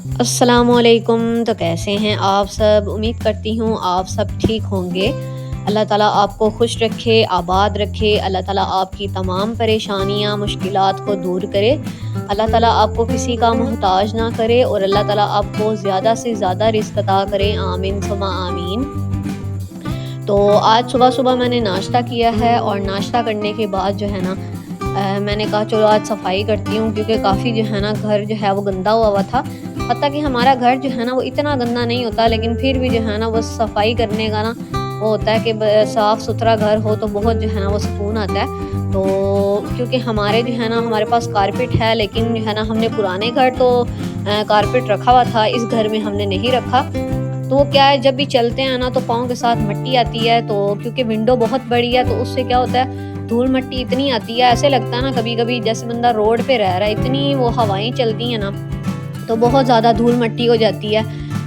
अस्सलामुअलैकुम। तो कैसे हैं आप सब? उम्मीद करती हूँ आप सब ठीक होंगे। अल्लाह ताला आपको खुश रखे, आबाद रखे। अल्लाह ताला आपकी तमाम परेशानियाँ, मुश्किलात को दूर करे। अल्लाह ताला आपको किसी का मोहताज ना करे और अल्लाह ताला आपको ज़्यादा से ज़्यादा रिज़्क अता करे। आमीन सुम्मा आमीन। तो आज सुबह-सुबह मैंने नाश्ता किया है और नाश्ता करने के बाद जो है ना मैंने कहा चलो आज सफाई करती हूँ, क्योंकि काफ़ी जो है ना घर जो है वो गंदा हुआ हुआ था। पता कि हमारा घर जो है ना वो इतना गंदा नहीं होता, लेकिन फिर भी जो है ना वो सफाई करने का ना वो होता है कि साफ़ सुथरा घर हो तो बहुत जो है ना वो सुकून आता है। तो क्योंकि हमारे जो है ना हमारे पास कारपेट है, लेकिन जो है ना हमने पुराने घर तो कारपेट रखा हुआ था, इस घर में हमने नहीं रखा। तो वो क्या है, जब भी चलते हैं ना तो पाँव के साथ मिट्टी आती है। तो क्योंकि विंडो बहुत बड़ी है तो उससे क्या होता है, धूल मिट्टी इतनी आती है, ऐसे लगता है ना कभी कभी जैसे बंदा रोड पे रह रहा है। इतनी वो हवाएं चलती हैं ना तो बहुत ज़्यादा धूल मिट्टी हो जाती है।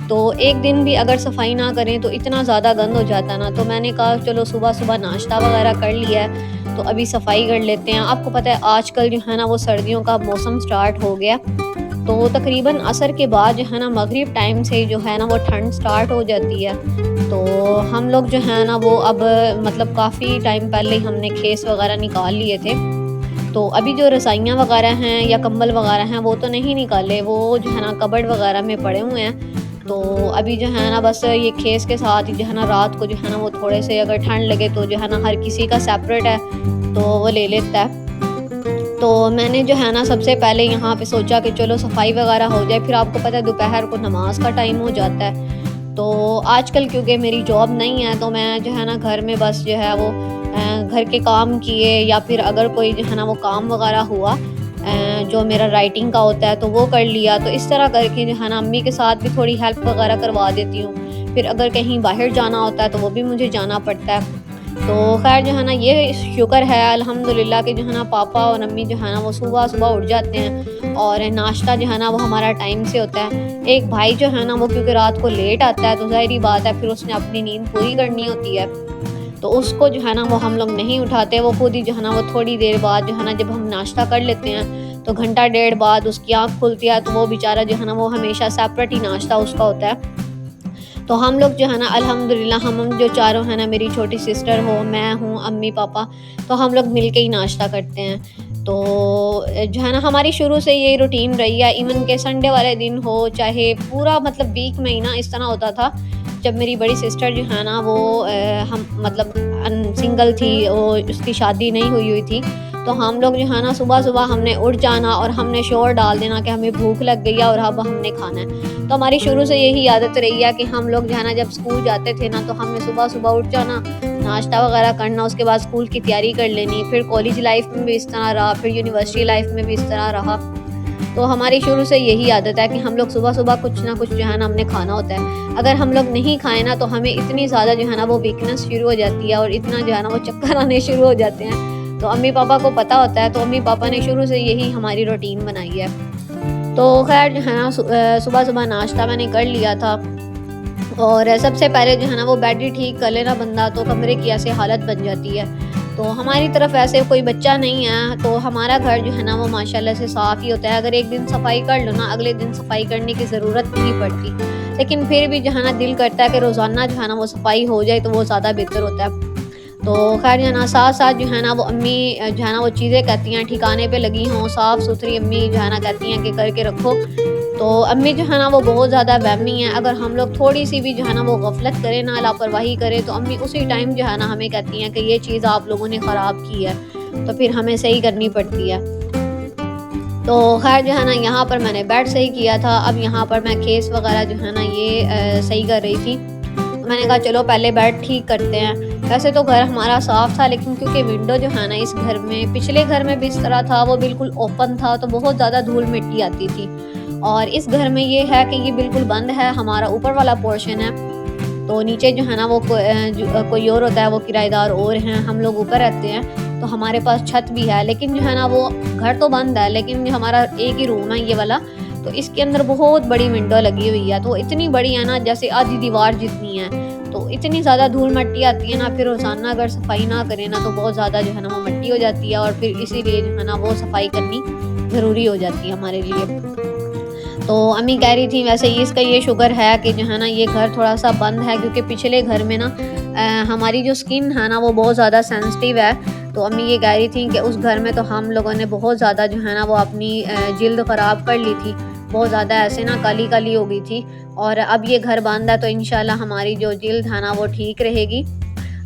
तो एक दिन भी अगर सफाई ना करें तो इतना ज़्यादा गंद हो जाता है ना। तो मैंने कहा चलो सुबह सुबह नाश्ता वगैरह कर लिया है तो अभी सफाई कर लेते हैं। आपको पता है आजकल जो है ना वो सर्दियों का मौसम स्टार्ट हो गया, तो तकरीबन असर के बाद जो है ना मगरिब टाइम से जो है ना वो ठंड स्टार्ट हो जाती है। तो हम लोग जो है ना वो अब मतलब काफ़ी टाइम पहले ही हमने खेस वगैरह निकाल लिए थे। तो अभी जो रज़ाइयाँ वगैरह हैं या कंबल वगैरह हैं वो तो नहीं निकाले, वो जो है ना कबर्ड वगैरह में पड़े हुए हैं। तो अभी जो है ना बस ये खेस के साथ ही जो है ना रात को जो है ना वो थोड़े से अगर ठंड लगे तो जो है ना हर किसी का सेपरेट है तो वो ले लेता है। तो मैंने जो है ना सबसे पहले यहाँ पे सोचा कि चलो सफाई वगैरह हो जाए, फिर आपको पता है दोपहर को नमाज का टाइम हो जाता है। तो आजकल क्योंकि मेरी जॉब नहीं है तो मैं जो है ना घर में बस जो है वो घर के काम किए या फिर अगर कोई जो है ना वो काम वगैरह हुआ जो मेरा राइटिंग का होता है तो वो कर लिया। तो इस तरह करके जो है ना अम्मी के साथ भी थोड़ी हेल्प वगैरह करवा देती हूँ। फिर अगर कहीं बाहर जाना होता है तो वो भी मुझे जाना पड़ता है। तो ख़ैर जो है ना ये शुक्र है अल्हम्दुलिल्लाह कि जो है ना पापा और अम्मी जो है ना वो सुबह-सुबह उठ जाते हैं और नाश्ता जो है ना वो हमारा टाइम से होता है। एक भाई जो है ना वो क्योंकि रात को लेट आता है तो ज़ाहिर-सी बात है फिर उसने अपनी नींद पूरी करनी होती है। तो उसको जो है ना वो हम लोग नहीं उठाते, वो खुद ही जो है ना वो थोड़ी देर बाद जो है ना जब हम नाश्ता कर लेते हैं तो घंटा डेढ़ बाद उसकी आँख खुलती है तो वो बेचारा जो है ना वो हमेशा सेपरेट ही नाश्ता उसका होता है। तो हम लोग जो है ना अल्हम्दुलिल्लाह हम जो चारों हैं ना, मेरी छोटी सिस्टर हो, मैं हूँ, अम्मी पापा, तो हम लोग मिल के ही नाश्ता करते हैं। तो जो है ना हमारी शुरू से ये रूटीन रही है, इवन के संडे वाले दिन हो चाहे पूरा मतलब वीक में ही ना इस तरह होता था। जब मेरी बड़ी सिस्टर जो है ना वो हम मतलब सिंगल थी, वो उसकी शादी नहीं हुई हुई थी। तो हम लोग जो है ना सुबह-सुबह हमने उठ जाना और हमने शोर डाल देना कि हमें भूख लग गई है और अब हमने खाना है। तो हमारी शुरू से यही आदत रही है कि हम लोग जो है ना जब स्कूल जाते थे ना तो हमने सुबह-सुबह उठ जाना, नाश्ता वगैरह करना, उसके बाद स्कूल की तैयारी कर लेनी। फिर कॉलेज लाइफ में भी इस तरह रहा, फिर यूनिवर्सिटी लाइफ में भी इस तरह रहा। तो हमारी शुरू से यही आदत है कि हम लोग सुबह-सुबह कुछ ना कुछ जो है ना हमने खाना होता है। अगर हम लोग नहीं खाएँ ना तो हमें इतनी ज़्यादा जो है ना वो वीकनेस शुरू हो जाती है और इतना जो है ना वो चक्कर आने शुरू हो जाते हैं। तो अम्मी पापा को पता होता है, तो अम्मी पापा ने शुरू से यही हमारी रूटीन बनाई है। तो ख़ैर जो है ना सुबह-सुबह नाश्ता मैंने कर लिया था और सबसे पहले जो है ना वो बेड ही ठीक कर लेना बंदा तो कमरे की ऐसी हालत बन जाती है। तो हमारी तरफ ऐसे कोई बच्चा नहीं है तो हमारा घर जो है ना वो माशाल्लाह से साफ़ ही होता है। अगर एक दिन सफाई कर लो ना, अगले दिन सफाई करने की ज़रूरत नहीं पड़ती। लेकिन फिर भी जो है ना दिल करता है कि रोज़ाना जो है ना वो सफाई हो जाए तो वो ज़्यादा बेहतर होता है। तो ख़ैर जो है ना साथ-साथ जो है ना वो अम्मी जो है ना वो चीज़ें कहती हैं ठिकाने पे लगी हों, साफ़-सुथरी अम्मी जो है ना कहती हैं कि करके रखो। तो अम्मी जो है ना वो बहुत ज़्यादा वहमी हैं। अगर हम लोग थोड़ी-सी भी जो है ना वो गफ़लत करें ना, लापरवाही करें तो अम्मी उसी टाइम जो है ना हमें कहती हैं कि ये चीज़ आप लोगों ने ख़राब की है, तो फिर हमें सही करनी पड़ती है। तो ख़ैर जो है ना यहाँ पर मैंने बेड सही किया था, अब यहाँ पर मैं केस वग़ैरह जो है ना ये सही कर रही थी। तो मैंने कहा चलो पहले बेड ठीक करते हैं। वैसे तो घर हमारा साफ़ था, लेकिन क्योंकि विंडो जो है ना इस घर में, पिछले घर में भी इस तरह था, वो बिल्कुल ओपन था तो बहुत ज़्यादा धूल मिट्टी आती थी। और इस घर में ये है कि ये बिल्कुल बंद है, हमारा ऊपर वाला पोर्शन है। तो नीचे जो है ना वो कोई और होता है, वो किराएदार और हैं, हम लोग ऊपर रहते हैं। तो हमारे पास छत भी है, लेकिन जो है ना वो घर तो बंद है, लेकिन जो हमारा एक ही रूम है ये वाला, तो इसके अंदर बहुत बड़ी विंडो लगी हुई है। तो इतनी बड़ी है ना जैसे आधी दीवार जितनी है। तो इतनी ज़्यादा धूल मिट्टी आती है ना, फिर रोज़ाना अगर सफाई ना करें ना तो बहुत ज़्यादा जो है ना वो मिट्टी हो जाती है और फिर इसीलिए जो है ना वो सफाई करनी ज़रूरी हो जाती है हमारे लिए। तो अम्मी कह रही थी वैसे ये इसका ये शुक्र है कि जो है ना ये घर थोड़ा सा बंद है, क्योंकि पिछले घर में ना हमारी जो स्किन है ना वो बहुत ज़्यादा सेंसिटिव है। तो अम्मी ये कह रही थी कि उस घर में तो हम लोगों ने बहुत ज़्यादा जो है ना वो अपनी जिल्द ख़राब कर ली थी, बहुत ज़्यादा ऐसे ना काली काली हो गई थी। और अब ये घर बंद है तो इंशाल्लाह हमारी जो जिल्द है ना वो ठीक रहेगी।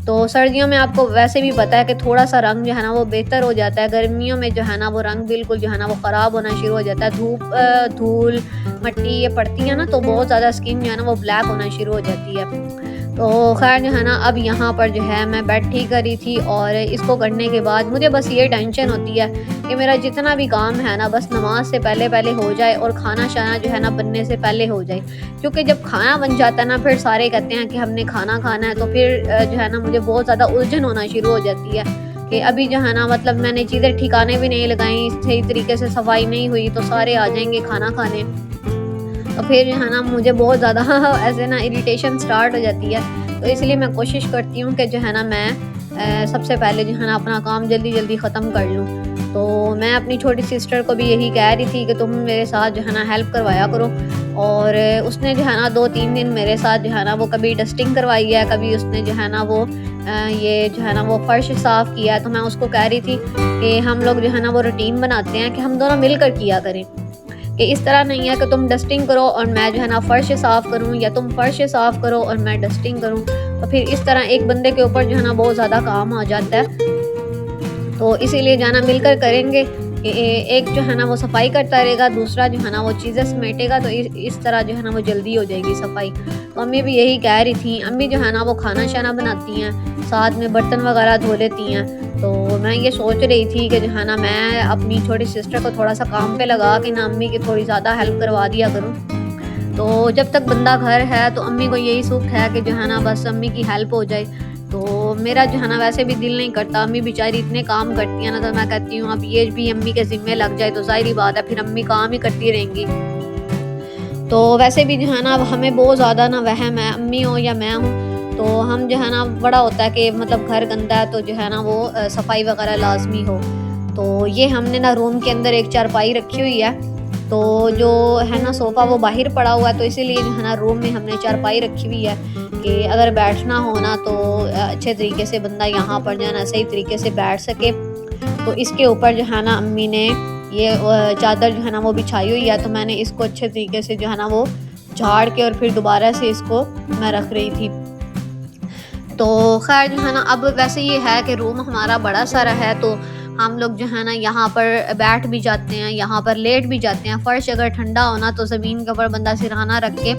तो सर्दियों में आपको वैसे भी पता है कि थोड़ा सा रंग जो है ना वो बेहतर हो जाता है, गर्मियों में जो है ना वो रंग बिल्कुल जो है ना वो ख़राब होना शुरू हो जाता है। धूप धूल मट्टी ये पड़ती है ना तो बहुत ज़्यादा स्किन जो है ना वो ब्लैक होना शुरू हो जाती है। तो खैर जो है ना अब यहाँ पर जो है मैं बेड ठीक करी थी, और इसको करने के बाद मुझे बस ये टेंशन होती है कि मेरा जितना भी काम है ना बस नमाज से पहले पहले हो जाए और खाना शाना जो है ना बनने से पहले हो जाए। क्योंकि जब खाना बन जाता है ना फिर सारे कहते हैं कि हमने खाना खाना है, तो फिर जो है ना मुझे बहुत ज़्यादा उलझन होना शुरू हो जाती है कि अभी जो है ना मतलब मैंने चीज़ें ठिकाने भी नहीं लगाई, सही तरीके से सफाई नहीं हुई तो सारे आ जाएंगे खाना खाने। तो फिर जो है ना मुझे बहुत ज़्यादा ऐसे ना इरिटेशन स्टार्ट हो जाती है। तो इसलिए मैं कोशिश करती हूँ कि जो है ना मैं सबसे पहले जो है ना अपना काम जल्दी जल्दी ख़त्म कर लूँ। तो मैं अपनी छोटी सिस्टर को भी यही कह रही थी कि तुम मेरे साथ जो है ना हेल्प करवाया करो, और उसने जो है ना 2-3 दिन मेरे साथ जो है ना वो कभी डस्टिंग करवाई है, कभी उसने जो है ना वो ये जो है ना वो फ़र्श साफ़ किया। तो मैं उसको कह रही थी कि हम लोग जो है ना वो रूटीन बनाते हैं कि हम दोनों मिलकर किया करें, कि इस तरह नहीं है कि तुम डस्टिंग करो और मैं जो है ना फ़र्श साफ़ करूँ, या तुम फ़र्श साफ़ करो और मैं डस्टिंग करूँ। तो फिर इस तरह एक बंदे के ऊपर जो है ना बहुत ज़्यादा काम आ जाता है। तो इसीलिए जो है ना मिलकर करेंगे कि एक जो है ना वो सफाई करता रहेगा, दूसरा जो है ना वो चीज़ें समेटेगा, तो इस तरह जो है ना वो जल्दी हो जाएगी सफाई। तो अम्मी भी यही कह रही थी। अम्मी जो है ना वो खाना शाना बनाती हैं, साथ में बर्तन वगैरह धो लेती हैं। तो मैं ये सोच रही थी कि जो है ना मैं अपनी छोटी सिस्टर को थोड़ा सा काम पे लगा के ना अम्मी की थोड़ी ज़्यादा हेल्प करवा दिया करूँ। तो जब तक बंदा घर है तो अम्मी को यही सुख है कि जो है ना बस अम्मी की हेल्प हो जाए। तो मेरा जो है ना वैसे भी दिल नहीं करता, अम्मी बेचारी इतने काम करती है ना, तो मैं कहती हूँ अब ये भी अम्मी के ज़िम्मे लग जाए तो ज़ाहिर बात है फिर अम्मी काम ही करती रहेंगी। तो वैसे भी जो है ना हमें बहुत ज़्यादा ना वहम है, अम्मी हो या मैं हूँ, तो हम जो है ना बड़ा होता है कि मतलब घर गंदा है तो जो है ना वो सफाई वगैरह लाजमी हो। तो ये हमने ना रूम के अंदर एक चारपाई रखी हुई है, तो जो है ना सोफ़ा वो बाहर पड़ा हुआ है, तो इसीलिए जो है ना रूम में हमने चारपाई रखी हुई है कि अगर बैठना हो ना तो अच्छे तरीके से बंदा यहाँ पर जो है ना सही तरीके से बैठ सके। तो इसके ऊपर जो है ना अम्मी ने ये चादर जो है ना वो बिछाई हुई है, तो मैंने इसको अच्छे तरीके से जो है ना वो झाड़ के और फिर दोबारा से इसको मैं रख रही थी। तो खैर जो है ना अब वैसे ये है कि रूम हमारा बड़ा सारा है, तो हम लोग जो है ना यहाँ पर बैठ भी जाते हैं, यहाँ पर लेट भी जाते हैं। फ़र्श अगर ठंडा हो ना तो ज़मीन के ऊपर बंदा सिरहाना रख के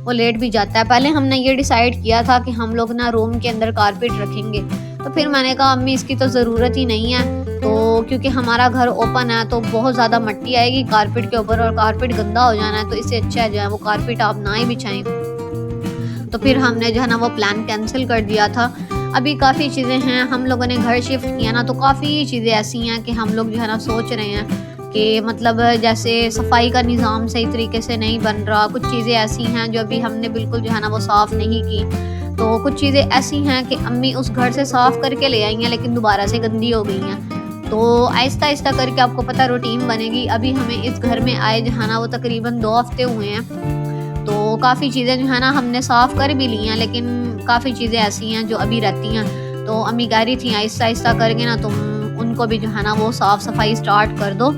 वो लेट भी जाता है। पहले हमने ये डिसाइड किया था कि हम लोग ना रूम के अंदर कारपेट रखेंगे, तो फिर मैंने कहा अम्मी इसकी तो ज़रूरत ही नहीं है, तो क्योंकि हमारा घर ओपन है तो बहुत ज़्यादा मिट्टी आएगी कारपेट के ऊपर और कारपेट गंदा हो जाना है, तो इससे अच्छा है जो है वो कारपेट आप ना ही बिछाएं। तो फिर हमने जो है ना वो प्लान कैंसिल कर दिया था। अभी काफ़ी चीज़ें हैं, हम लोगों ने घर शिफ्ट किया ना तो काफ़ी चीज़ें ऐसी हैं कि हम लोग जो है ना सोच रहे हैं कि मतलब जैसे सफाई का निज़ाम सही तरीके से नहीं बन रहा, कुछ चीज़ें ऐसी हैं जो अभी हमने बिल्कुल जो है ना वो साफ़ नहीं की। तो कुछ चीज़ें ऐसी हैं कि अम्मी उस घर से साफ़ करके ले आई हैं लेकिन दोबारा से गंदी हो गई हैं। तो आहिस्ता आहिस्ता करके आपको पता रूटीन बनेगी। अभी हमें इस घर में आए जो है ना वो तकरीबन 2 हफ्ते हुए हैं, तो काफ़ी चीज़ें जो है ना हमने साफ़ कर भी ली हैं, लेकिन काफ़ी चीज़ें ऐसी हैं जो अभी रहती हैं। तो अम्मी कह रही थी आहिस्ता आहिस्ता करके ना तुम उनको भी जो है ना वो साफ़ सफाई स्टार्ट कर दो,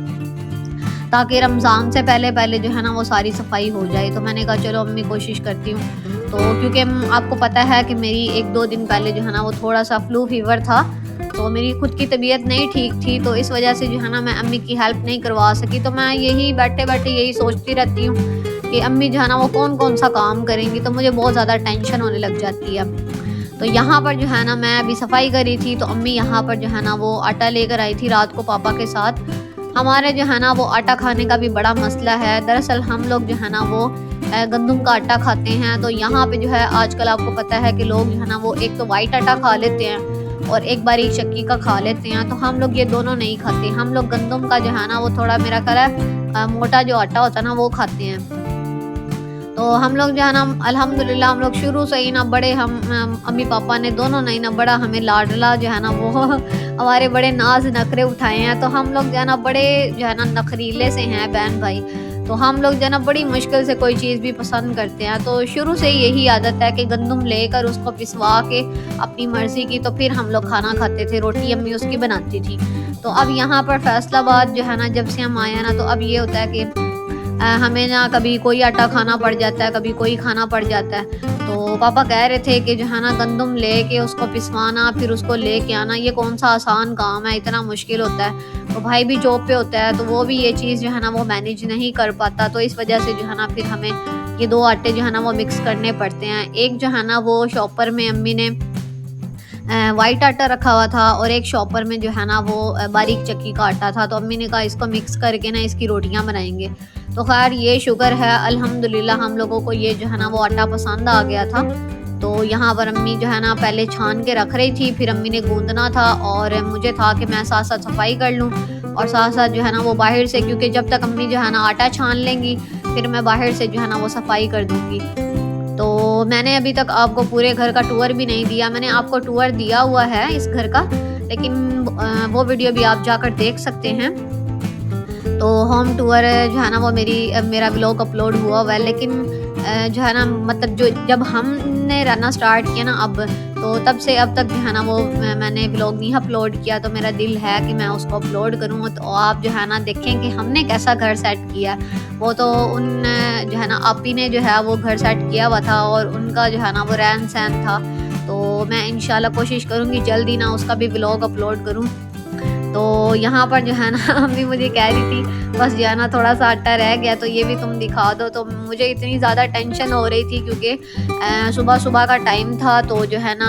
ताकि रमज़ान से पहले पहले जो है ना वो सारी सफाई हो जाए। तो मैंने कहा चलो अम्मी कोशिश करती हूँ। तो क्योंकि आपको पता है कि मेरी 1-2 दिन पहले जो है ना वो थोड़ा सा फ्लू फीवर था, तो मेरी खुद की तबीयत नहीं ठीक थी, तो इस वजह से जो है ना मैं अम्मी की हेल्प नहीं करवा सकी। तो मैं यही बैठे बैठे यही सोचती रहती हूँ कि अम्मी जो है ना वो कौन कौन सा काम करेंगी, तो मुझे बहुत ज़्यादा टेंशन होने लग जाती है। तो यहाँ पर जो है ना मैं अभी सफाई करी थी, तो अम्मी यहाँ पर जो है ना वो आटा लेकर आई थी रात को पापा के साथ। हमारे जो है ना वो आटा खाने का भी बड़ा मसला है। दरअसल हम लोग जो है ना वो गंदम का आटा खाते हैं, तो यहाँ पे जो है आजकल आपको पता है कि लोग जो है ना वो एक तो वाइट आटा खा लेते हैं और एक बारीक चक्की का खा लेते हैं, तो हम लोग ये दोनों नहीं खाते। हम लोग गंदम का जो है ना वो थोड़ा मेरा ख्याल है मोटा जो आटा होता है ना वो खाते हैं। तो हम लोग जो है ना अल्हम्दुलिल्लाह हम लोग शुरू से ही ना बड़े हम अम्मी पापा ने दोनों ने ना बड़ा हमें लाडला जो है ना वो हमारे बड़े नाज नखरे उठाए हैं, तो हम लोग जो है ना बड़े जो है ना नखरीले से हैं बहन भाई। तो हम लोग जो है ना बड़ी मुश्किल से कोई चीज़ भी पसंद करते हैं, तो शुरू से ही यही आदत है कि गंदम लेकर उसको पिसवा के अपनी मर्ज़ी की तो फिर हम लोग खाना खाते थे, रोटी अम्मी उसकी बनाती थी। तो अब यहाँ पर फैसलाबाद जो है ना, जब से हम आए हैं ना, तो अब ये होता है कि हमें ना कभी कोई आटा खाना पड़ जाता है, कभी कोई खाना पड़ जाता है। तो पापा कह रहे थे कि जो है ना गंदम लेके उसको पिसवाना फिर उसको लेके आना, ये कौन सा आसान काम है, इतना मुश्किल होता है। तो भाई भी जॉब पे होता है, तो वो भी ये चीज़ जो है ना वो मैनेज नहीं कर पाता, तो इस वजह से जो है ना फिर हमें ये 2 आटे जो है ना वो मिक्स करने पड़ते हैं। एक जो है ना वो शॉपर में अम्मी ने वाइट आटा रखा हुआ था और एक शॉपर में जो है ना वो बारीक चक्की का आटा था। तो अम्मी ने कहा इसको मिक्स करके ना इसकी रोटियां बनाएंगे। तो खैर ये शुक्र है अल्हम्दुलिल्लाह हम लोगों को ये जो है ना वो आटा पसंद आ गया था। तो यहाँ पर अम्मी जो है ना पहले छान के रख रही थी, फिर अम्मी ने गूंदना था और मुझे था कि मैं साथ साथ सफाई कर लूँ और साथ साथ जो है ना वो बाहर से, क्योंकि जब तक अम्मी जो है ना आटा छान लेंगी फिर मैं बाहर से जो है ना वो सफाई कर दूँगी। तो मैंने अभी तक आपको पूरे घर का टूर भी नहीं दिया, मैंने आपको टूर दिया हुआ है इस घर का, लेकिन वो वीडियो भी आप जाकर देख सकते हैं। तो होम टूर जो है ना वो मेरा व्लॉग अपलोड हुआ है, लेकिन जो है ना मतलब जो जब हमने रहना स्टार्ट किया ना अब, तो तब से अब तक जो है ना वो मैंने व्लॉग नहीं अपलोड किया। तो मेरा दिल है कि मैं उसको अपलोड करूँ, तो आप जो है ना देखें कि हमने कैसा घर सेट किया। वो तो उन जो है ना आपी ने जो है वो घर सेट किया हुआ था और उनका जो है ना वो रहन सहन था। तो मैं इंशाल्लाह कोशिश करूँगी जल्दी ना उसका भी व्लॉग अपलोड करूँ। तो यहाँ पर जो है ना अम्मी मुझे कह रही थी बस जो है ना थोड़ा सा आटा रह गया तो ये भी तुम दिखा दो। तो मुझे इतनी ज़्यादा टेंशन हो रही थी क्योंकि सुबह सुबह का टाइम था। तो जो है ना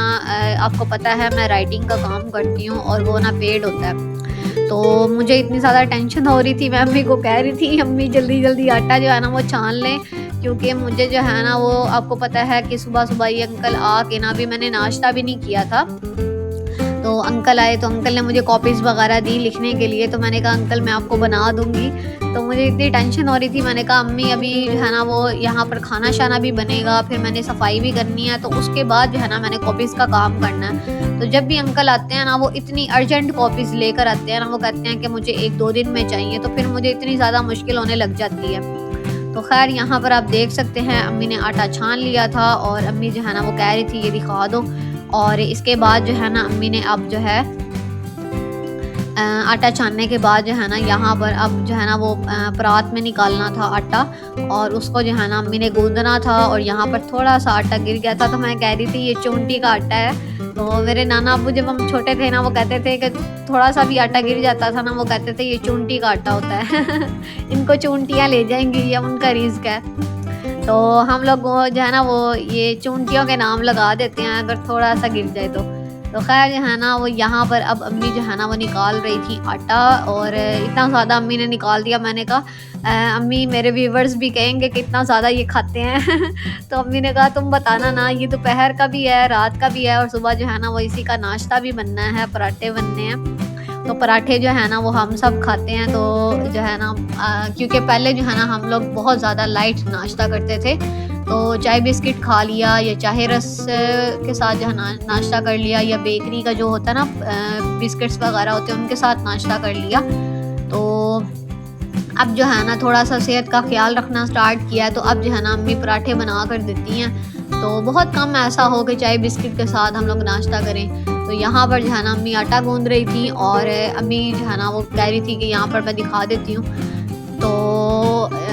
आपको पता है मैं राइटिंग का काम करती हूँ और वो ना पेड होता है। तो मुझे इतनी ज़्यादा टेंशन हो रही थी, मैं अम्मी को कह रही थी अम्मी जल्दी जल्दी आटा जो है ना वो छान लें, क्योंकि मुझे जो है ना वो आपको पता है कि सुबह सुबह ये अंकल आके ना, अभी मैंने नाश्ता भी नहीं किया था। तो अंकल आए तो अंकल ने मुझे कॉपीज़ वगैरह दी लिखने के लिए। तो मैंने कहा अंकल मैं आपको बना दूंगी। तो मुझे इतनी टेंशन हो रही थी, मैंने कहा अम्मी अभी जो है ना वो यहाँ पर खाना शाना भी बनेगा, फिर मैंने सफाई भी करनी है, तो उसके बाद जो है ना मैंने कॉपीज़ का काम करना है। तो जब भी अंकल आते हैं ना वो इतनी अर्जेंट कॉपीज़ लेकर आते हैं ना, वो कहते हैं कि मुझे 1-2 दिन में चाहिए, तो फिर मुझे इतनी ज़्यादा मुश्किल होने लग जाती है। तो खैर यहाँ पर आप देख सकते हैं अम्मी ने आटा छान लिया था और अम्मी जो है ना वो कह रही थी ये दिखा दो। और इसके बाद जो है ना अम्मी ने अब जो है आटा छानने के बाद जो है ना यहाँ पर अब जो है ना वो परात में निकालना था आटा और उसको जो है ना अम्मी ने गूंदना था। और यहाँ पर थोड़ा सा आटा गिर गया था, तो मैं कह रही थी ये चूंटी का आटा है। तो मेरे नाना अब्बू जब हम छोटे थे ना वो कहते थे कि थोड़ा सा भी आटा गिर जाता था ना वो कहते थे ये चूंटी का आटा होता है इनको चूंटियाँ ले जाएंगी, ये उनका रिज़्क है। तो हम लोग जो है ना वो ये चूंटियों के नाम लगा देते हैं अगर थोड़ा सा गिर जाए तो। तो खैर जो है ना वो यहाँ पर अब अम्मी जो है ना वो निकाल रही थी आटा और इतना ज़्यादा अम्मी ने निकाल दिया। मैंने कहा अम्मी मेरे व्यूवर्स भी कहेंगे कि इतना ज़्यादा ये खाते हैं तो अम्मी ने कहा तुम बताना ना, ये दोपहर का भी है रात का भी है और सुबह जो है ना वो इसी का नाश्ता भी बनना है, पराठे बनने हैं। तो पराठे जो है ना वो हम सब खाते हैं। तो जो है ना क्योंकि पहले जो है ना हम लोग बहुत ज़्यादा लाइट नाश्ता करते थे, तो चाय बिस्किट खा लिया या चाहे रस के साथ जो है ना नाश्ता कर लिया, या बेकरी का जो होता है ना बिस्किट्स वगैरह होते हैं उनके साथ नाश्ता कर लिया। तो अब जो है ना थोड़ा सा सेहत का ख्याल रखना स्टार्ट किया है, तो अब जो है ना अम्मी पराठे बना कर देती हैं। तो बहुत कम ऐसा हो कि चाय बिस्किट के साथ हम लोग नाश्ता करें। तो यहाँ पर जो है ना अम्मी आटा गूंद रही थी और अम्मी जो है ना वो कह रही थी कि यहाँ पर मैं दिखा देती हूँ। तो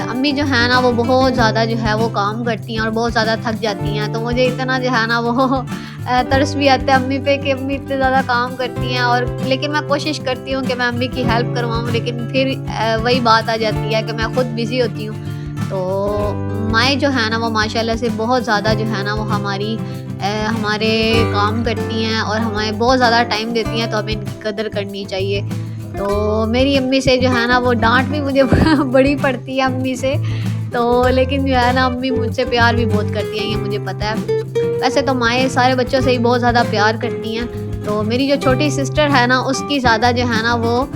अम्मी जो है ना वो बहुत ज़्यादा जो है वो काम करती हैं और बहुत ज़्यादा थक जाती हैं। तो मुझे इतना जो है ना वो तरस भी आता है अम्मी पे कि अम्मी इतने ज़्यादा काम करती हैं, और लेकिन मैं कोशिश करती हूँ कि मैं अम्मी की हेल्प करवाऊँ, लेकिन फिर वही बात आ जाती है कि मैं ख़ुद बिज़ी होती हूँ। तो माएँ जो है ना वो माशाल्लाह से बहुत ज़्यादा जो है ना वो हमारे काम करती हैं और हमें बहुत ज़्यादा टाइम देती हैं, तो हमें इनकी कदर करनी चाहिए। तो मेरी अम्मी से जो है ना वो डांट भी मुझे बड़ी पड़ती है अम्मी से, तो लेकिन जो है ना अम्मी मुझसे प्यार भी बहुत करती हैं, ये मुझे पता है। वैसे तो माएँ सारे बच्चों से ही बहुत ज़्यादा प्यार करती हैं। तो मेरी जो छोटी सिस्टर है ना उसकी ज़्यादा जो है ना वो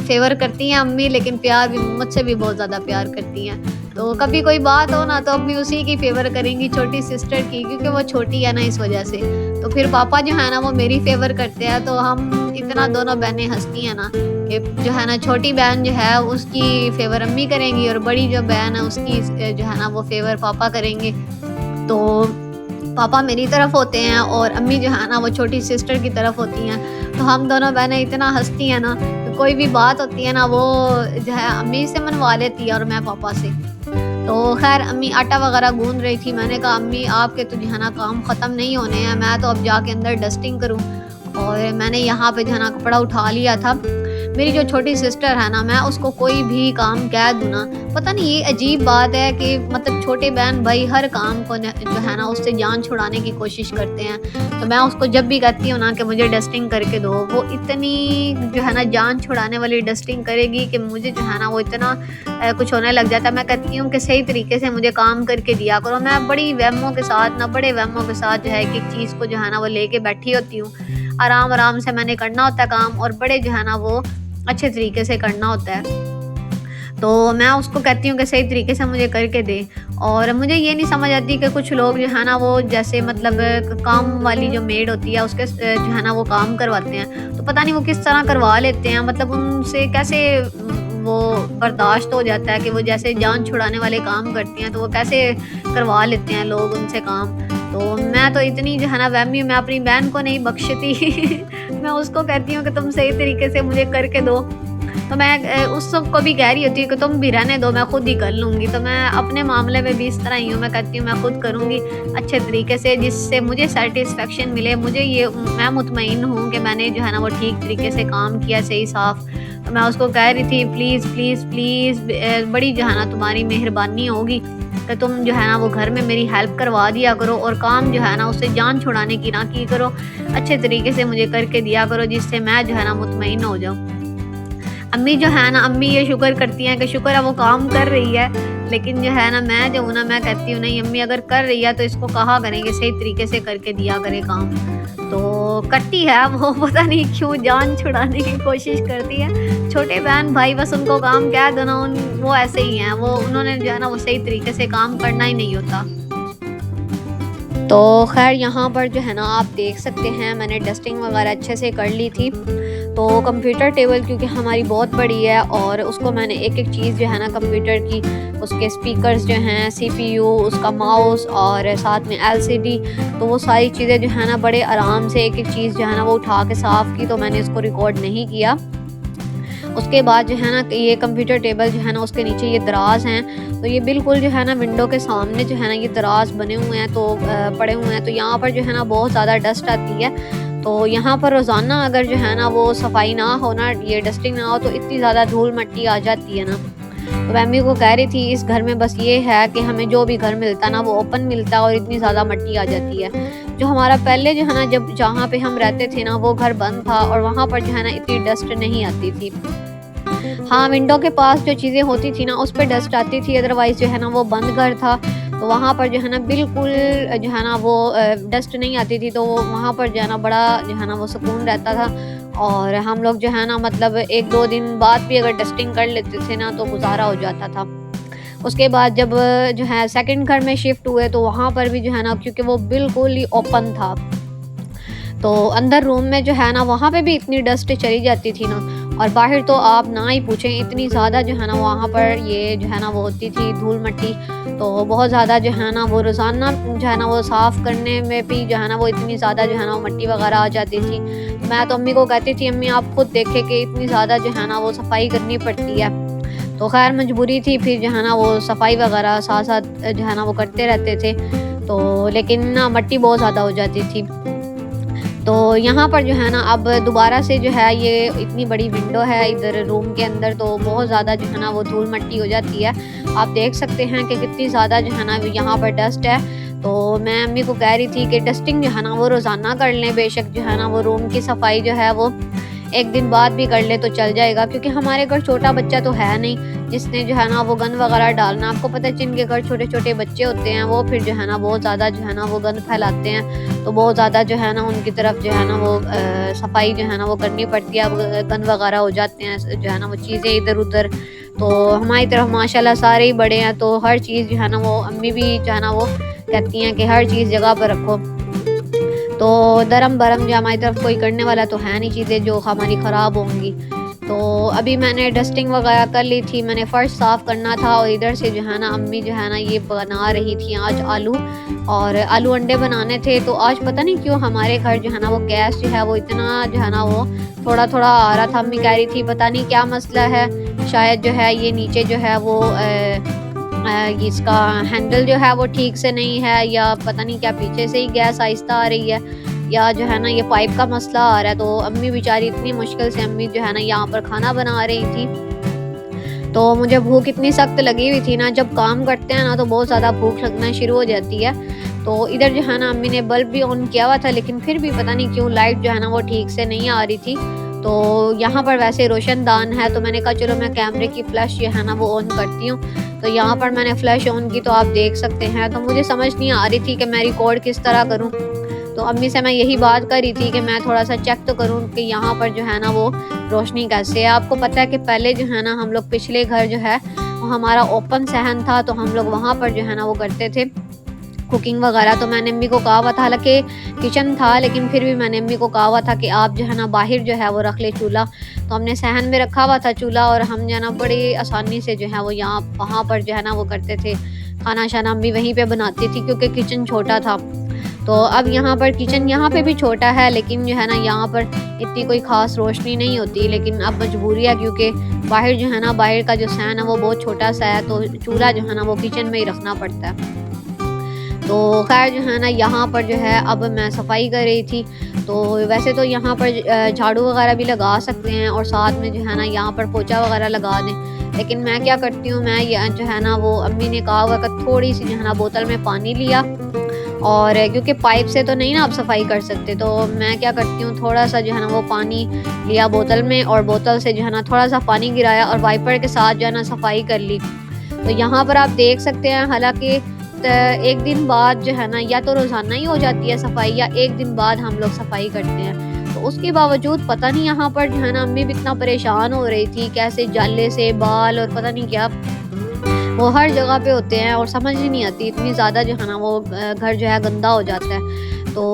फेवर करती हैं अम्मी, लेकिन प्यार भी मुझसे भी बहुत ज़्यादा प्यार करती हैं। तो कभी कोई बात हो ना तो अम्मी उसी की फेवर करेंगी, छोटी सिस्टर की, क्योंकि वो छोटी है ना इस वजह से। तो फिर पापा जो है ना वो मेरी फेवर करते हैं, तो हम इतना दोनों बहनें हंसती हैं ना कि जो है ना छोटी बहन जो है उसकी फ़ेवर अम्मी करेंगी और बड़ी जो बहन है उसकी जो है ना वो फ़ेवर पापा करेंगे। तो पापा मेरी तरफ होते हैं और अम्मी जो है ना वो छोटी सिस्टर की तरफ होती हैं। तो हम दोनों बहनें इतना हँसती हैं ना, कोई भी बात होती है ना वो जो है अम्मी से मनवा लेती है और मैं पापा से। तो ख़ैर अम्मी आटा वग़ैरह गूँध रही थी। मैंने कहा अम्मी आपके तो जो है ना काम ख़त्म नहीं होने हैं, मैं तो अब जाके अंदर डस्टिंग करूँ। और मैंने यहाँ पे जो है ना कपड़ा उठा लिया था। मेरी जो छोटी सिस्टर है ना, मैं उसको कोई भी काम कह दूँ ना, पता नहीं ये अजीब बात है कि मतलब छोटे बहन भाई हर काम को जो है ना उससे जान छुड़ाने की कोशिश करते हैं। तो मैं उसको जब भी कहती हूँ ना कि मुझे डस्टिंग करके दो, वो इतनी जो है ना जान छुड़ाने वाली डस्टिंग करेगी कि मुझे जो है ना वो इतना कुछ होने लग जाता है। मैं कहती हूँ कि सही तरीके से मुझे काम करके दिया करो। मैं बड़ी वहमों के साथ ना, बड़े वहमों के साथ जो है एक-एक चीज़ को जो है ना वो लेके बैठी होती हूँ। आराम-आराम से मैंने करना होता है काम और बड़े जो है ना वो अच्छे तरीके से करना होता है। तो मैं उसको कहती हूँ कि सही तरीके से मुझे करके दे। और मुझे ये नहीं समझ आती कि कुछ लोग जो है ना वो जैसे मतलब काम वाली जो मेड होती है उसके जो है ना वो काम करवाते हैं। तो पता नहीं वो किस तरह करवा लेते हैं, मतलब उनसे कैसे वो बर्दाश्त हो जाता है कि वो जैसे जान छुड़ाने वाले काम करती हैं, तो वो कैसे करवा लेते हैं लोग उनसे काम। तो मैं तो इतनी जो है ना वहमी हूँ, मैं अपनी बहन को नहीं बख्शती। मैं उसको कहती हूँ कि तुम सही तरीके से मुझे करके दो। तो मैं उसको भी कह रही होती हूँ कि तुम भी रहने दो, मैं खुद ही कर लूँगी। तो मैं अपने मामले में भी इस तरह ही हूँ, मैं कहती हूँ मैं खुद करूँगी अच्छे तरीके से, जिससे मुझे सैटिस्फैक्शन मिले। मुझे ये मैं मुतमईन हूँ कि मैंने जो है ना वो ठीक तरीके से काम किया, सही साफ़। तो मैं उसको कह रही थी प्लीज़ प्लीज़ प्लीज़ बड़ी जो है ना तुम्हारी मेहरबानी होगी कि तुम जो है ना वो घर में मेरी हेल्प करवा दिया करो और काम जो है ना उससे जान छुड़ाने की ना की करो, अच्छे तरीके से मुझे करके दिया करो, जिससे मैं जो है ना मुतमईन हो जाऊँ। अम्मी जो है ना, अम्मी ये शुक्र करती हैं कि शुक्र है वो काम कर रही है। लेकिन जो है ना मैं जो हूँ ना, मैं कहती हूँ नहीं अम्मी अगर कर रही है तो इसको कहा करेंगे सही तरीके से करके दिया करे काम। तो करती है वो, पता नहीं क्यों जान छुड़ाने की कोशिश करती है। छोटे बहन भाई बस उनको काम कह दो ना, वो ऐसे ही हैं, वो उन्होंने जो है ना वो सही तरीके से काम करना ही नहीं होता। तो ख़ैर यहाँ पर जो है ना आप देख सकते हैं मैंने डस्टिंग वगैरह अच्छे से कर ली थी। तो कंप्यूटर टेबल क्योंकि हमारी बहुत बड़ी है और उसको मैंने एक-एक चीज़ जो है ना कंप्यूटर की, उसके स्पीकर्स जो हैं, सीपीयू, उसका माउस और साथ में एलसीडी, तो वो सारी चीज़ें जो है ना बड़े आराम से एक-एक चीज़ जो है ना वो उठा के साफ़ की, तो मैंने इसको रिकॉर्ड नहीं किया। उसके बाद जो है ना ये कंप्यूटर टेबल जो है ना उसके नीचे ये दराज़ हैं, तो ये बिल्कुल जो है ना विंडो के सामने जो है ना ये दराज़ बने हुए हैं, तो पड़े हुए हैं। तो यहाँ पर जो है ना बहुत ज़्यादा डस्ट आती है। तो यहाँ पर रोज़ाना अगर जो है ना वो सफाई ना हो ना, ये डस्टिंग ना हो, तो इतनी ज़्यादा धूल मिट्टी आ जाती है ना। तो मैं अम्मी को कह रही थी इस घर में बस ये है कि हमें जो भी घर मिलता है ना वो ओपन मिलता है और इतनी ज़्यादा मिट्टी आ जाती है। जो हमारा पहले जो है ना जब जहाँ पे हम रहते थे ना वो घर बंद था और वहाँ पर जो है ना इतनी डस्ट नहीं आती थी। हाँ, विंडो के पास जो चीज़ें होती थी ना उस पे डस्ट आती थी, अदरवाइज़ जो है ना वो बंद घर था, तो वहाँ पर जो है ना बिल्कुल जो है ना वो डस्ट नहीं आती थी। तो वहाँ पर जो है ना बड़ा जो है ना वो सुकून रहता था। और हम लोग जो है ना मतलब 1-2 दिन बाद भी अगर डस्टिंग कर लेते थे ना तो गुज़ारा हो जाता था। उसके बाद जब जो है सेकंड घर में शिफ्ट हुए तो वहाँ पर भी जो है ना क्योंकि वो बिल्कुल ही ओपन था, तो अंदर रूम में जो है ना वहाँ पे भी इतनी डस्ट चली जाती थी ना, और बाहर तो आप ना ही पूछें, इतनी ज़्यादा जो है ना वहाँ पर ये जो है ना वो होती थी धूल मिट्टी। तो बहुत ज़्यादा जो है ना वो रोज़ाना जो है ना वो साफ़ करने में भी जो है ना वो इतनी ज़्यादा जो है ना वो मिट्टी वगैरह आ जाती थी। मैं तो अम्मी को कहती थी अम्मी आप खुद देखें कि इतनी ज़्यादा जो है ना वो सफाई करनी पड़ती है। तो खैर मजबूरी थी, फिर जो है ना वो सफाई वगैरह साथ साथ जो है ना वो करते रहते थे। तो लेकिन ना मिट्टी बहुत ज़्यादा हो जाती थी। तो यहाँ पर जो है ना अब दोबारा से जो है ये इतनी बड़ी विंडो है इधर रूम के अंदर, तो बहुत ज़्यादा जो है ना वो धूल मिट्टी हो जाती है। आप देख सकते हैं कि कितनी ज़्यादा जो है ना यहाँ पर डस्ट है। तो मैं अम्मी को कह रही थी कि डस्टिंग जो है ना वो रोज़ाना कर लें, बेशक जो है ना वो रूम की सफाई जो है वो एक दिन बाद भी कर ले तो चल जाएगा, क्योंकि हमारे घर छोटा बच्चा तो है नहीं जिसने जो है ना वो गंद वगैरह डालना। आपको पता है जिनके घर छोटे छोटे बच्चे होते हैं वो फिर जो है ना बहुत ज़्यादा जो है ना वो गंद फैलाते हैं, तो बहुत ज़्यादा जो है ना उनकी तरफ जो है ना वो सफाई जो है ना वो करनी पड़ती है। अब गंद वगैरह हो जाते हैं जो है ना वो चीज़ें इधर उधर। तो हमारी तरफ माशाल्लाह सारे ही बड़े हैं, तो हर चीज़ जो है ना वो अम्मी भी जो है ना वो कहती हैं कि हर चीज़ जगह पर रखो। तो दरम बरम जो हमारी तरफ कोई करने वाला तो है नहीं चीज़ें जो हमारी ख़राब होंगी। तो अभी मैंने डस्टिंग वगैरह कर ली थी, मैंने फ़र्श साफ़ करना था और इधर से जो है ना अम्मी जो है ना ये बना रही थी आज आलू, और आलू अंडे बनाने थे। तो आज पता नहीं क्यों हमारे घर जो है ना वो गैस जो है वो इतना जो है ना वो थोड़ा-थोड़ा आ रहा था। अम्मी कह रही थी पता नहीं क्या मसला है, शायद जो है ये नीचे जो है वो इसका हैंडल जो है वो ठीक से नहीं है, या पता नहीं क्या पीछे से ही गैस आहिस्ता आ रही है, या जो है ना ये पाइप का मसला आ रहा है। तो अम्मी बेचारी इतनी मुश्किल से अम्मी जो है ना यहाँ पर खाना बना रही थी। तो मुझे भूख इतनी सख्त लगी हुई थी ना, जब काम करते हैं ना तो बहुत ज़्यादा भूख लगना शुरू हो जाती है। तो इधर जो है ना अम्मी ने बल्ब भी ऑन किया हुआ था, लेकिन फिर भी पता नहीं क्यों लाइट जो है ना वो ठीक से नहीं आ रही थी। तो यहाँ पर वैसे रोशनदान है, तो मैंने कहा चलो मैं कैमरे की फ्लैश जो है ना वो ऑन करती हूँ। तो यहाँ पर मैंने फ्लैश ऑन की तो आप देख सकते हैं। तो मुझे समझ नहीं आ रही थी कि मैं रिकॉर्ड किस तरह करूँ। तो अम्मी से मैं यही बात कर रही थी कि मैं थोड़ा सा चेक तो करूँ कि यहाँ पर जो है ना वो रोशनी कैसे है। आपको पता है कि पहले जो है ना हम लोग पिछले घर जो है वो हमारा ओपन सहन था, तो हम लोग वहाँ पर जो है ना वो करते थे कुकिंग वगैरह। तो मैंने अम्मी को कहा हुआ था, हालांकि किचन था लेकिन फिर भी मैंने अम्मी को कहा हुआ था कि आप जो है ना बाहर जो है वो रख ले चूल्हा। तो हमने सहन में रखा हुआ था चूल्हा, और हम जो है ना बड़ी आसानी से जो है वो यहाँ वहाँ पर जो है ना वो करते थे खाना शाना। अम्मी वहीं पे बनाती थी क्योंकि किचन छोटा था। तो अब यहाँ पर किचन यहाँ पे भी छोटा है, लेकिन जो है ना यहाँ पर इतनी कोई ख़ास रोशनी नहीं होती। लेकिन अब मजबूरी है क्योंकि बाहर जो है ना बाहर का जो सहन है वो बहुत छोटा सा है, तो चूल्हा जो है ना वो किचन में ही रखना पड़ता है। तो खैर जो है ना यहाँ पर जो है अब मैं सफाई कर रही थी। तो वैसे तो यहाँ पर झाड़ू वगैरह भी लगा सकते हैं और साथ में जो है ना यहाँ पर पोछा वगैरह लगा दें, लेकिन मैं क्या करती हूँ, मैं जो है ना वो अम्मी ने कहा हुआ कि थोड़ी सी जो है ना बोतल में पानी लिया, और क्योंकि पाइप से तो नहीं ना आप सफाई कर सकते, तो मैं क्या करती हूँ थोड़ा सा जो है ना वो पानी लिया बोतल में, और बोतल से जो है ना थोड़ा सा पानी गिराया और वाइपर के साथ जो है ना सफाई कर ली। तो यहाँ पर आप देख सकते हैं, हालांकि एक दिन बाद जो है ना या तो रोज़ाना ही हो जाती है सफाई, या एक दिन बाद हम लोग सफाई करते हैं। तो उसके बावजूद पता नहीं यहाँ पर जो है ना अम्मी भी इतना परेशान हो रही थी, कैसे जाले से बाल और पता नहीं क्या वो हर जगह पे होते हैं, और समझ ही नहीं आती इतनी ज़्यादा जो है ना वो घर जो है गंदा हो जाता है। तो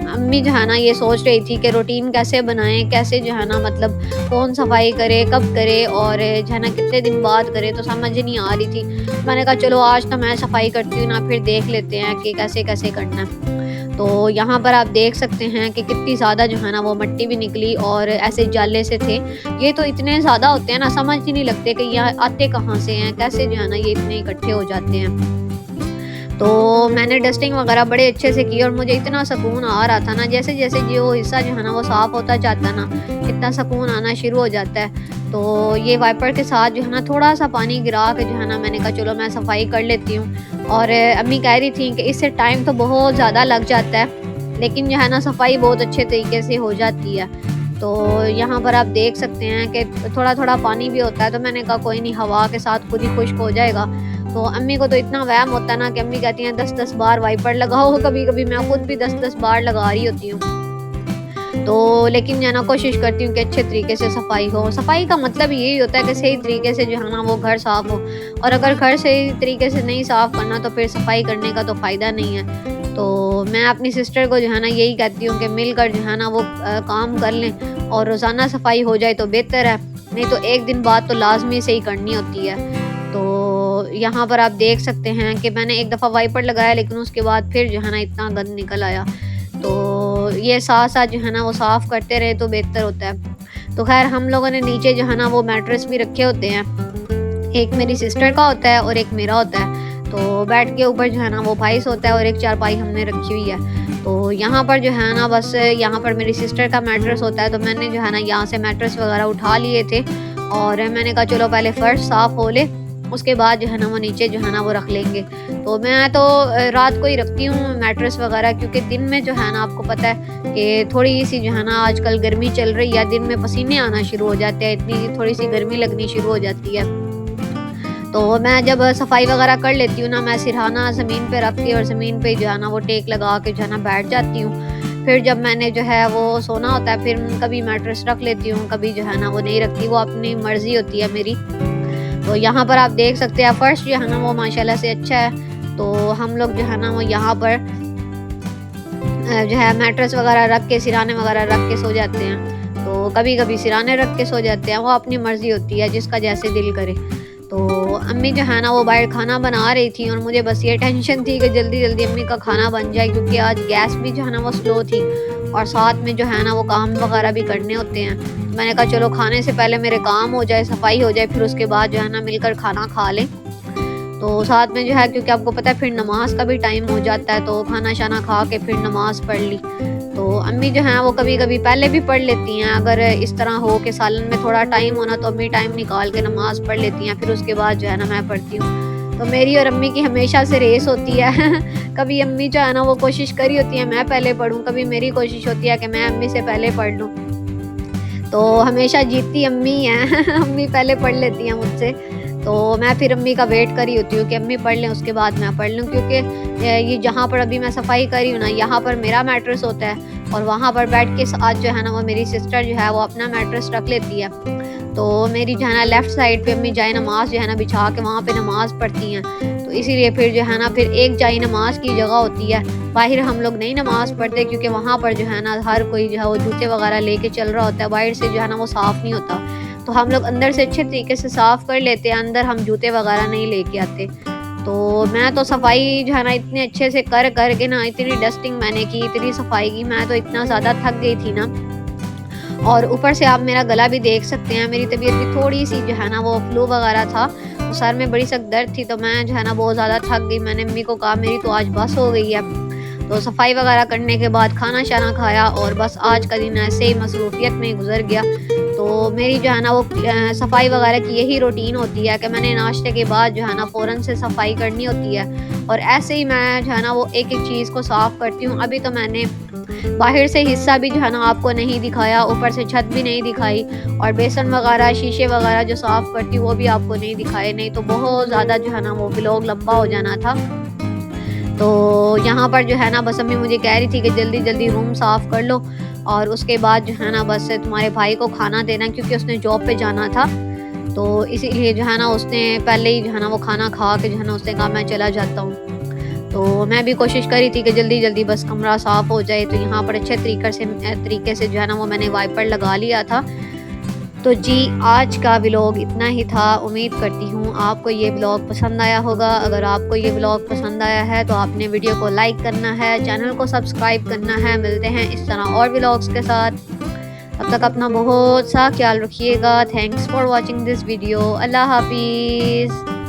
अम्मी जो है ना ये सोच रही थी कि रूटीन कैसे बनाएं, कैसे जो है ना मतलब कौन सफाई करे, कब करे, और जो है ना कितने दिन बाद करे, तो समझ ही नहीं आ रही थी। मैंने कहा चलो आज तो मैं सफाई करती हूँ ना, फिर देख लेते हैं कि कैसे कैसे करना है। तो यहाँ पर आप देख सकते हैं कि कितनी ज़्यादा जो है ना वो मिट्टी भी निकली, और ऐसे जाले से थे। ये तो इतने ज़्यादा होते हैं ना, समझ ही नहीं लगते कि यह आते कहाँ से हैं, कैसे जो है ना ये इतने इकट्ठे हो जाते हैं। तो मैंने डस्टिंग वगैरह बड़े अच्छे से की, और मुझे इतना सुकून आ रहा था ना, जैसे जैसे जो हिस्सा जो है ना वो साफ़ होता जाता है ना, इतना सुकून आना शुरू हो जाता है। तो ये वाइपर के साथ जो है ना थोड़ा सा पानी गिरा के जो है ना मैंने कहा चलो मैं सफाई कर लेती हूँ। और अम्मी कह रही थी कि इससे टाइम तो बहुत ज़्यादा लग जाता है, लेकिन जो है ना सफाई बहुत अच्छे तरीके से हो जाती है। तो यहाँ पर आप देख सकते हैं कि थोड़ा थोड़ा पानी भी होता है, तो मैंने कहा कोई नहीं, हवा के साथ खुद ही खुश्क हो जाएगा। तो अम्मी को तो इतना वहम होता है ना कि अम्मी कहती हैं 10-10 बार वाइपर लगाओ, कभी कभी मैं खुद भी 10-10 बार लगा रही होती हूँ। तो लेकिन जो है ना कोशिश करती हूँ कि अच्छे तरीके से सफाई हो। सफाई का मतलब यही होता है कि सही तरीके से जो है ना वो घर साफ़ हो, और अगर घर सही तरीके से नहीं साफ़ करना तो फिर सफाई करने का तो फ़ायदा नहीं है। तो मैं अपनी सिस्टर को जो है ना यही कहती हूँ कि मिलकर जो है ना वो काम कर लें, और रोज़ाना सफाई हो जाए तो बेहतर है, नहीं तो एक दिन बाद तो लाजमी से ही करनी होती है। तो यहाँ पर आप देख सकते हैं कि मैंने एक दफ़ा वाइपर लगाया, लेकिन उसके बाद फिर जो है ना इतना गंद निकल आया। तो ये साथ साथ जो है ना वो साफ़ करते रहे तो बेहतर होता है। तो खैर हम लोगों ने नीचे जो है ना वो मैट्रेस भी रखे होते हैं, एक मेरी सिस्टर का होता है और एक मेरा होता है। तो बेड के ऊपर जो है ना वो भाई सोता है, और एक चारपाई हमने रखी हुई है। तो यहाँ पर जो है ना बस यहाँ पर मेरी सिस्टर का मैट्रेस होता है, तो मैंने जो है ना यहाँ से मैट्रेस वगैरह उठा लिए थे, और मैंने कहा चलो पहले फर्श साफ़ हो ले, उसके बाद जो है ना वो नीचे जो है ना वो रख लेंगे। तो मैं तो रात को ही रखती हूँ मैट्रेस वगैरह, क्योंकि दिन में जो है ना आपको पता है कि थोड़ी सी जो है ना आजकल गर्मी चल रही है, दिन में पसीने आना शुरू हो जाते हैं, इतनी थोड़ी सी गर्मी लगनी शुरू हो जाती है। तो मैं जब सफाई वगैरह कर लेती हूँ ना, मैं सिरहाना ज़मीन पे रख के और ज़मीन पे जो है ना वो टेक लगा के जो है ना बैठ जाती हूँ। फिर जब मैंने जो है वो सोना होता है, फिर कभी मैट्रेस रख लेती हूँ, कभी जो है ना वो नहीं रखती, वो अपनी मर्ज़ी होती है मेरी। तो यहाँ पर आप देख सकते हैं फर्श जो है ना वो माशाल्लाह से अच्छा है। तो हम लोग जो है ना वो यहाँ पर जो है मैट्रेस वगैरह रख के, सिरहाने वगैरह रख के सो जाते हैं। तो तो कभी कभी सिराने रख के सो जाते हैं, वो अपनी मर्ज़ी होती है, जिसका जैसे दिल करे। तो अम्मी जो है ना वो बाहर खाना बना रही थी और मुझे बस ये टेंशन थी कि जल्दी जल्दी अम्मी का खाना बन जाए, क्योंकि आज गैस भी जो है ना वो स्लो थी और साथ में जो है ना वो काम वगैरह भी करने होते हैं। तो मैंने कहा चलो खाने से पहले मेरे काम हो जाए, सफाई हो जाए, फिर उसके बाद जो है ना मिलकर खाना खा लें। तो साथ में जो है, क्योंकि आपको पता है फिर नमाज का भी टाइम हो जाता है, तो खाना शाना खा के फिर नमाज पढ़ ली। तो अम्मी जो हैं वो कभी कभी पहले भी पढ़ लेती हैं, अगर इस तरह हो कि सालन में थोड़ा टाइम होना तो अम्मी टाइम निकाल के नमाज पढ़ लेती हैं, फिर उसके बाद जो है ना मैं पढ़ती हूँ। तो मेरी और अम्मी की हमेशा से रेस होती है कभी अम्मी जो है ना वो कोशिश करी होती है मैं पहले पढ़ूँ, कभी मेरी कोशिश होती है कि मैं अम्मी से पहले पढ़ लूँ। तो हमेशा जीतती अम्मी हैं अम्मी पहले पढ़ लेती हैं मुझसे। तो मैं फिर अम्मी का वेट करी होती हूँ कि अम्मी पढ़ लें उसके बाद मैं पढ़ लूँ, क्योंकि ये जहाँ पर अभी मैं सफाई करी हूँ ना, यहाँ पर मेरा मैट्रेस होता है और वहाँ पर बैठ के साथ जो है ना वो मेरी सिस्टर जो है वो अपना मैट्रेस रख लेती है। तो मेरी जो है ना लेफ़्ट साइड पे अम्मी जाए नमाज जो है ना बिछा के वहाँ पे नमाज पढ़ती हैं। तो इसीलिए फिर जो है ना फिर एक जाए नमाज की जगह होती है, बाहर हम लोग नहीं नमाज पढ़ते, क्योंकि वहाँ पर जो है ना हर कोई जो है वो जूते वगैरह लेके चल रहा होता है, बाहर से जो है ना वो साफ़ नहीं होता। तो हम लोग अंदर से अच्छे तरीके से साफ़ कर लेते हैं, अंदर हम जूते वगैरह नहीं लेके आते। तो मैं तो सफाई जो है ना इतने अच्छे से कर के ना, इतनी डस्टिंग मैंने की, इतनी सफाई की, मैं तो इतना ज़्यादा थक गई थी ना। और ऊपर से आप मेरा गला भी देख सकते हैं, मेरी तबीयत भी थोड़ी सी जो है ना वो फ्लू वगैरह था, तो सर में बड़ी सख्त दर्द थी, तो मैं जो है ना बहुत ज़्यादा थक गई। मैंने अम्मी को कहा मेरी तो आज बस हो गई है। तो सफाई वगैरह करने के बाद खाना शाना खाया और बस आज का दिन ऐसे ही मसरूफियत में गुजर गया। तो मेरी जो है ना वो सफाई वगैरह की यही रूटीन होती है कि मैंने नाश्ते के बाद जो है ना फ़ौरन से सफाई करनी होती है, और ऐसे ही मैं जो है ना वो एक एक चीज़ को साफ़ करती हूँ। अभी तो मैंने बाहर से हिस्सा भी जो है ना आपको नहीं दिखाया, ऊपर से छत भी नहीं दिखाई, और बेसन वगैरह शीशे वगैरह जो साफ़ करती हूँ वो भी आपको नहीं दिखाए, नहीं तो बहुत ज़्यादा जो है ना वो व्लॉग लंबा हो जाना था। तो यहाँ पर जो है ना बस अम्मी मुझे कह रही थी कि जल्दी जल्दी रूम साफ़ कर लो और उसके बाद जो है ना बस तुम्हारे भाई को खाना देना, क्योंकि उसने जॉब पे जाना था। तो इसीलिए जो है ना उसने पहले ही जो है ना वो खाना खा के जो है ना उसने कहा मैं चला जाता हूँ। तो मैं भी कोशिश करी थी कि जल्दी जल्दी बस कमरा साफ़ हो जाए। तो यहाँ पर अच्छे तरीके से जो है ना वो मैंने वाइपर लगा लिया था। तो जी आज का व्लॉग इतना ही था। उम्मीद करती हूँ आपको ये व्लॉग पसंद आया होगा। अगर आपको ये व्लॉग पसंद आया है तो आपने वीडियो को लाइक करना है, चैनल को सब्सक्राइब करना है। मिलते हैं इस तरह और व्लॉग्स के साथ, तब तक अपना बहुत सा ख्याल रखिएगा। Thanks for watching this video. अल्लाह हाफिज़।